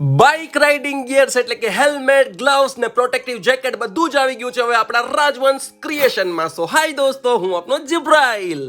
Bike riding gears એટલે કે helmet, gloves ને પ્રોટેક્ટિવ જેકેટ બધું જ આવી ગયું છે હવે આપણા રાજવંશ ક્રિએશનમાં. સો હાય દોસ્તો, હું આપનો જિબ્રાઇલ.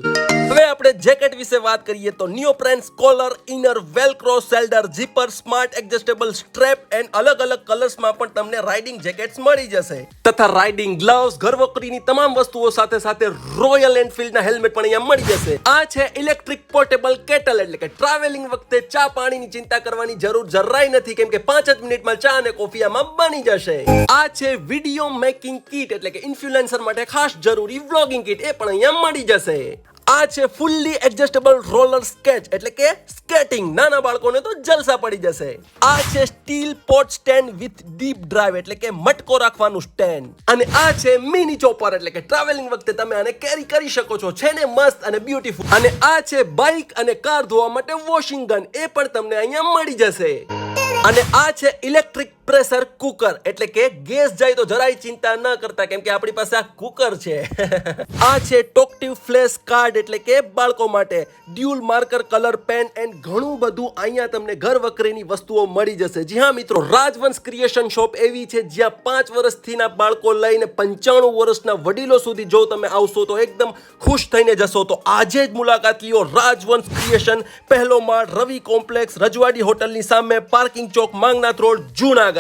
હવે આપણે જેકેટ વિશે વાત કરીએ તો neoprene, collar, inner, Velcro, shoulder, zipper, smart adjustable strap and અલગ અલગ કલર્સમાં પણ તમને રાઇડિંગ જેકેટ્સ મળી જશે. તથા રાઇડિંગ ગ્લવ્સ, ઘરવકરીની તમામ વસ્તુઓ સાથે સાથે રોયલ એનફિલ્ડના હેલ્મેટ પણ અહીંયા મળી જશે. આ છે ઇલેક્ટ્રિક પોર્ટેબલ કેટલ એટલે કે ટ્રાવેલિંગ વખતે ચા પાણીની ચિંતા કરવાની જરૂર જરાય નથી, કેમ કે 5 જ મિનિટમાં ચા અને કોફી આમાં બની જશે. આ છે વિડિયો મેકિંગ કીટ એટલે કે ઇન્ફ્લુએન્સર માટે ખાસ જરૂરી વ્લોગિંગ કીટ, એ પણ અહીંયા મળી જશે. આ છે ફુલ્લી એડજસ્ટેબલ રોલર સ્કેચ એટલે કે સ્કેટિંગ, નાના બાળકોને તો જલસા પડી જશે. આ છે steel pot stand with deep drive એટલે કે મટકો રાખવાનું સ્ટેન્ડ. અને આ છે મિની ચોપર એટલે કે ટ્રાવેલિંગ વખતે તમે આને કેરી કરી શકો છો. છે ને મસ્ત અને બ્યુટીફુલ. અને આ છે બાઇક અને કાર ધોવા માટે વોશિંગ ગન, એ પણ તમને અહીંયા મળી જશે. અને આ છે ઇલેક્ટ્રિક પ્રેશર કુકર એટલે કે ગેસ જાય તો જરાય ચિંતા ન કરતા, કેમ કે આપણી પાસે આ કુકર છે. આ છે ટોક્ટિવ ફ્લેશ કાર્ડ એટલે કે બાળકો માટે dual marker colour pen and ઘણું બધું અહીંયા તમને ઘર વકરીની વસ્તુઓ મળી જશે. જી હા મિત્રો, રાજવંશ ક્રિએશન શોપ એવી છે જ્યાં 5 વર્ષથીના બાળકો લઈને 95 વર્ષના વડીલો સુધી જો તમે આવશો તો એકદમ ખુશ થઈને જશો. તો આજે જ મુલાકાત લ્યો રાજવંશ ક્રિએશન, પહેલો માળ, રવિ કોમ્પ્લેક્સ, રજવાડી હોટલની સામે, પાર્કિંગ ચોક, માંગનાથ રોડ, જૂનાગઢ.